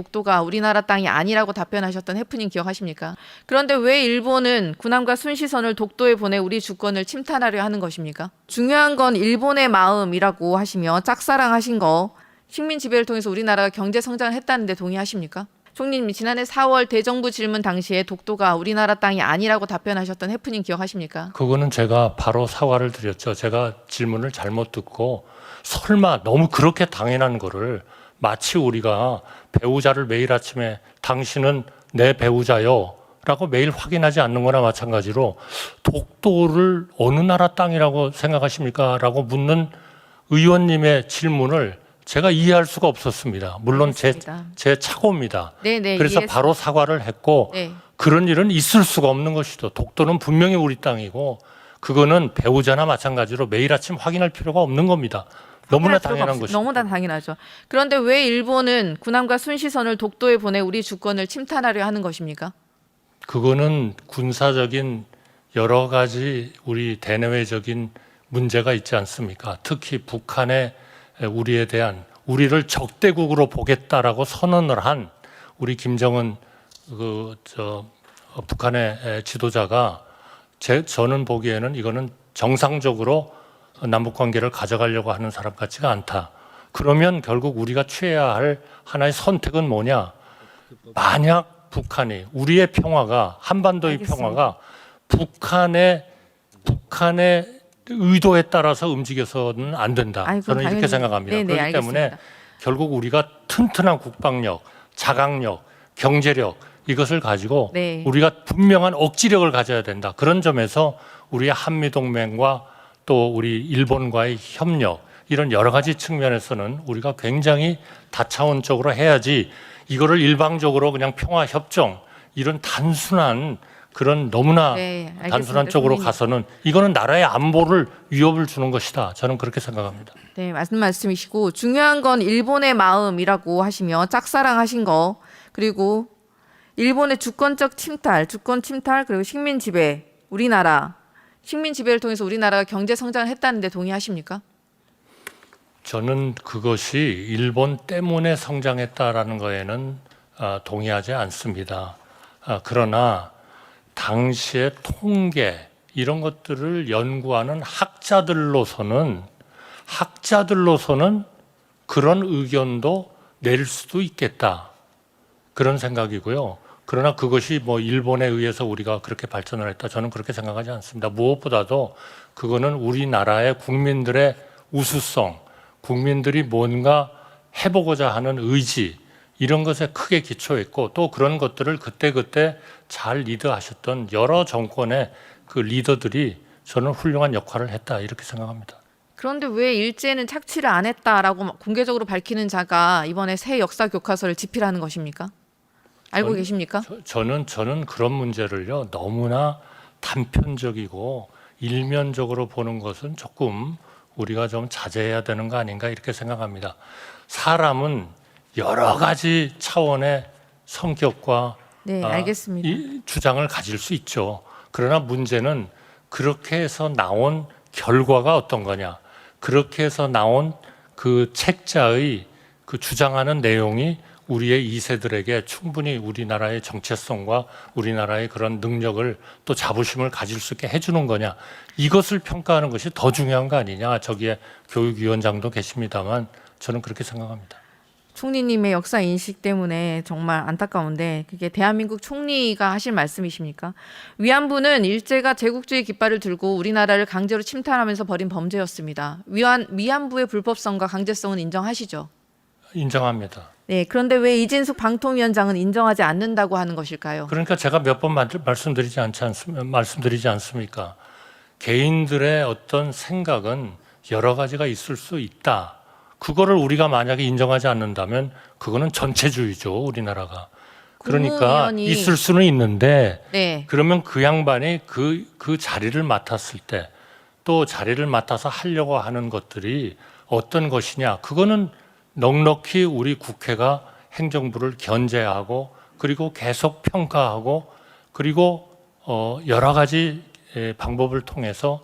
독도가 우리나라 땅이 아니라고 답변하셨던 해프닝 기억하십니까? 그런데 왜 일본은 군함과 순시선을 독도에 보내 우리 주권을 침탈하려 하는 것입니까? 중요한 건 일본의 마음이라고 하시며 짝사랑하신 거, 식민 지배를 통해서 우리나라가 경제 성장을 했다는데 동의하십니까? 총리님, 지난해 4월 대정부 질문 당시에 독도가 우리나라 땅이 아니라고 답변하셨던 해프닝 기억하십니까? 그거는 제가 바로 사과를 드렸죠. 제가 질문을 잘못 듣고 설마 너무 그렇게 당연한 거를 마치 우리가 배우자를 매일 아침에 당신은 내 배우자요 라고 매일 확인하지 않는 거나 마찬가지로 독도를 어느 나라 땅이라고 생각하십니까? 라고 묻는 의원님의 질문을 제가 이해할 수가 없었습니다. 물론 제 착오입니다. 네네, 그래서 이해했습니다. 바로 사과를 했고 네. 그런 일은 있을 수가 없는 것이죠. 독도는 분명히 우리 땅이고 그거는 배우자나 마찬가지로 매일 아침 확인할 필요가 없는 겁니다. 너무나 당연한 것이죠. 너무나 당연하죠. 그런데 왜 일본은 군함과 순시선을 독도에 보내 우리 주권을 침탈하려 하는 것입니까? 그거는 군사적인 여러 가지 우리 대내외적인 문제가 있지 않습니까? 특히 북한의 우리에 대한 우리를 적대국으로 보겠다라고 선언을 한 우리 김정은 북한의 지도자가 저는 보기에는 이거는 정상적으로 남북 관계를 가져가려고 하는 사람 같지가 않다. 그러면 결국 우리가 취해야 할 하나의 선택은 뭐냐? 만약 북한이 우리의 평화가 한반도의 알겠습니다. 평화가 북한의 의도에 따라서 움직여서는 안 된다. 아이고, 저는 이렇게 당연히. 생각합니다. 네네, 그렇기 때문에 알겠습니다. 결국 우리가 튼튼한 국방력, 자강력, 경제력 이것을 가지고 네. 우리가 분명한 억지력을 가져야 된다. 그런 점에서 우리의 한미동맹과 또 우리 일본과의 협력 이런 여러 가지 측면에서는 우리가 굉장히 다차원적으로 해야지 이거를 일방적으로 그냥 평화협정 이런 단순한 그런 너무나 네, 알겠습니다. 단순한 쪽으로 총리님. 가서는 이거는 나라의 안보를 위협을 주는 것이다. 저는 그렇게 생각합니다. 네, 맞는 말씀이시고 중요한 건 일본의 마음이라고 하시며 짝사랑하신 거, 그리고 일본의 주권적 침탈, 주권 침탈, 그리고 식민 지배, 우리나라 식민 지배를 통해서 우리나라가 경제 성장을 했다는데 동의하십니까? 저는 그것이 일본 때문에 성장했다라는 거에는 동의하지 않습니다. 그러나 당시의 통계 이런 것들을 연구하는 학자들로서는 그런 의견도 낼 수도 있겠다. 그런 생각이고요. 그러나 그것이 뭐 일본에 의해서 우리가 그렇게 발전을 했다. 저는 그렇게 생각하지 않습니다. 무엇보다도 그거는 우리나라의 국민들의 우수성, 국민들이 뭔가 해보고자 하는 의지 이런 것에 크게 기초했고 또 그런 것들을 그때그때 잘 리드하셨던 여러 정권의 그 리더들이 저는 훌륭한 역할을 했다 이렇게 생각합니다. 그런데 왜 일제는 착취를 안 했다라고 공개적으로 밝히는 자가 이번에 새 역사 교과서를 집필하는 것입니까? 알고 계십니까? 저는 그런 문제를요 너무나 단편적이고 일면적으로 보는 것은 조금 우리가 좀 자제해야 되는 거 아닌가 이렇게 생각합니다. 사람은 여러 가지 차원의 성격과 네, 알겠습니다. 이 주장을 가질 수 있죠. 그러나 문제는 그렇게 해서 나온 결과가 어떤 거냐. 그렇게 해서 나온 그 책자의 그 주장하는 내용이 우리의 2세들에게 충분히 우리나라의 정체성과 우리나라의 그런 능력을 또 자부심을 가질 수 있게 해주는 거냐. 이것을 평가하는 것이 더 중요한 거 아니냐. 저기에 교육위원장도 계십니다만 저는 그렇게 생각합니다. 총리님의 역사 인식 때문에 정말 안타까운데 그게 대한민국 총리가 하실 말씀이십니까? 위안부는 일제가 제국주의 깃발을 들고 우리나라를 강제로 침탈하면서 벌인 범죄였습니다. 위안부의 불법성과 강제성은 인정하시죠? 인정합니다. 네, 그런데 왜 이진숙 방통위원장은 인정하지 않는다고 하는 것일까요? 그러니까 제가 몇 번 말씀드리지 않습니까? 개인들의 어떤 생각은 여러 가지가 있을 수 있다. 그거를 우리가 만약에 인정하지 않는다면 그거는 전체주의죠, 우리나라가. 그러니까 국무위원이- 있을 수는 있는데 네, 그러면 그 양반이 그 자리를 맡았을 때 또 자리를 맡아서 하려고 하는 것들이 어떤 것이냐. 그거는 넉넉히 우리 국회가 행정부를 견제하고 그리고 계속 평가하고 그리고 여러 가지 방법을 통해서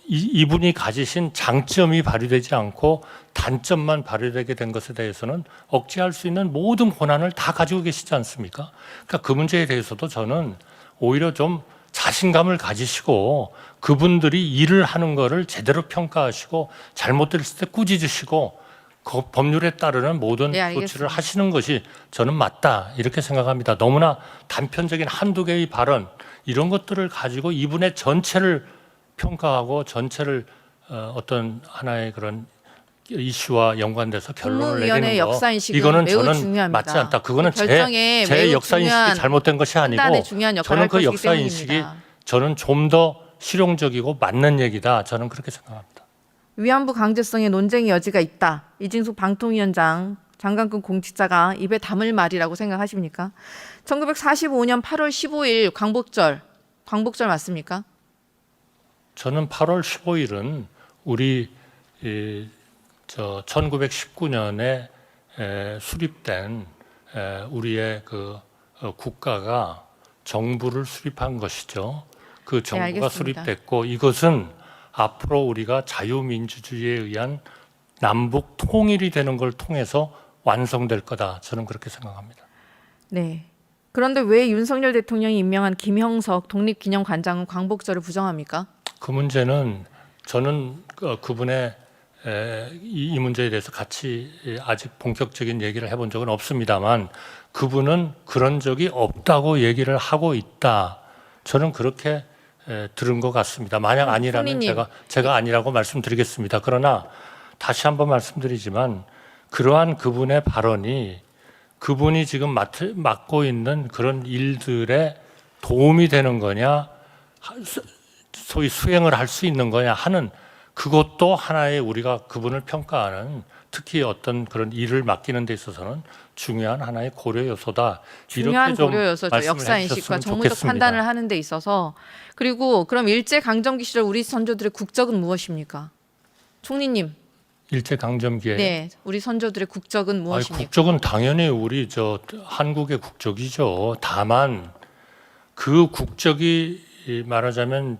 이분이 가지신 장점이 발휘되지 않고 단점만 발휘되게 된 것에 대해서는 억제할 수 있는 모든 권한을 다 가지고 계시지 않습니까? 그러니까 그 문제에 대해서도 저는 오히려 좀 자신감을 가지시고 그분들이 일을 하는 거를 제대로 평가하시고 잘못됐을 때 꾸짖으시고 그 법률에 따르는 모든 네, 알겠습니다. 조치를 하시는 것이 저는 맞다 이렇게 생각합니다. 너무나 단편적인 한두 개의 발언 이런 것들을 가지고 이분의 전체를 평가하고 전체를 어떤 하나의 그런 이슈와 연관돼서 결론을 국무위원회 내리는 거 역사인식은 이거는 매우 저는 중요합니다. 맞지 않다. 그거는 결정에 제 매우 역사인식이 중요한 잘못된 것이 아니고 판단에 중요한 역할을 저는 할 그 것이기 역사인식이 때문입니다. 저는 좀 더 실용적이고 맞는 얘기다. 저는 그렇게 생각합니다. 위안부 강제성에 논쟁의 여지가 있다. 이진숙 방통위원장 장관급 공직자가 입에 담을 말이라고 생각하십니까? 1945년 8월 15일 광복절 맞습니까? 저는 8월 15일은 우리 1919년에 수립된 우리의 그 국가가 정부를 수립한 것이죠. 그 정부가 알겠습니다. 수립됐고 이것은 앞으로 우리가 자유민주주의에 의한 남북 통일이 되는 걸 통해서 완성될 거다. 저는 그렇게 생각합니다. 네. 그런데 왜 윤석열 대통령이 임명한 김형석 독립기념관장은 광복절을 부정합니까? 그 문제는 저는 그분의 이 문제에 대해서 같이 아직 본격적인 얘기를 해본 적은 없습니다만 그분은 그런 적이 없다고 얘기를 하고 있다. 저는 그렇게 들은 것 같습니다. 만약 아니라면 총리님. 제가 아니라고 말씀드리겠습니다. 그러나 다시 한번 말씀드리지만 그러한 그분의 발언이 그분이 지금 맡고 있는 그런 일들에 도움이 되는 거냐 소위 수행을 할 수 있는 거냐 하는 그것도 하나의 우리가 그분을 평가하는 특히 어떤 그런 일을 맡기는 데 있어서는 중요한 하나의 고려 요소다. 중요한 이렇게 좀 고려 요소죠. 말씀을 역사인식과 해주셨으면 정무적 좋겠습니다. 판단을 하는 데 있어서. 그리고 그럼 일제 강점기 시절 우리 선조들의 국적은 무엇입니까? 총리님. 일제 강점기에 네, 우리 선조들의 국적은 무엇입니까? 국적은 당연히 우리 한국의 국적이죠. 다만 그 국적이 말하자면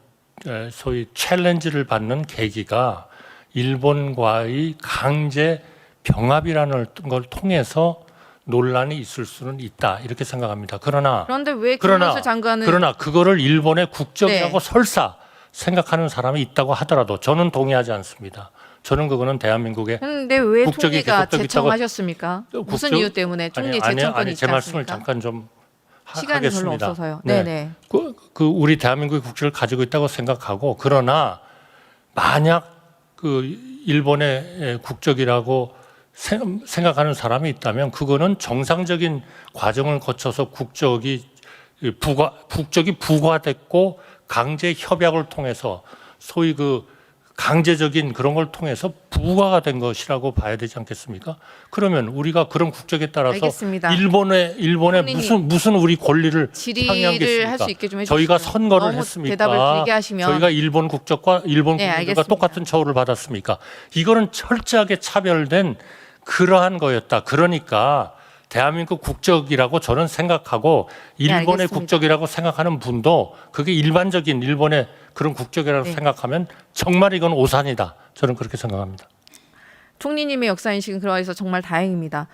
소위 챌린지를 받는 계기가 일본과의 강제 병합이라는 걸 통해서 논란이 있을 수는 있다 이렇게 생각합니다. 그런데 왜 김문수 장관은 그러나 그거를 일본의 국적이라고 네. 설사 생각하는 사람이 있다고 하더라도 저는 동의하지 않습니다. 저는 그거는 대한민국의 근데 왜 국적이 총리가 계속 제청하셨습니까? 무슨 이유 때문에 총리 제청권이 있지 제 말씀을 않습니까? 잠깐 좀 시간이 별로 하겠습니다. 없어서요. 네. 네네. 그 우리 대한민국의 국적을 가지고 있다고 생각하고 그러나 만약 그 일본의 국적이라고 생각하는 사람이 있다면 그거는 정상적인 과정을 거쳐서 국적이 부과됐고 강제 협약을 통해서 소위 그 강제적인 그런 걸 통해서 부과가 된 것이라고 봐야 되지 않겠습니까? 그러면 우리가 그런 국적에 따라서 알겠습니다. 일본의 총리님, 무슨 우리 권리를 질의를 할 수 있게 좀 해주시죠. 저희가 선거를 너무 했습니까? 대답을 길게 하시면 저희가 일본 국적과 일본 네, 국민들과 알겠습니다. 똑같은 처우를 받았습니까? 이거는 철저하게 차별된 그러한 거였다. 그러니까 대한민국 국적이라고 저는 생각하고 일본의 알겠습니다. 국적이라고 생각하는 분도 그게 일반적인 일본의 그런 국적이라고 네. 생각하면 정말 이건 오산이다. 저는 그렇게 생각합니다. 총리님의 역사인식은 그러해서 정말 다행입니다.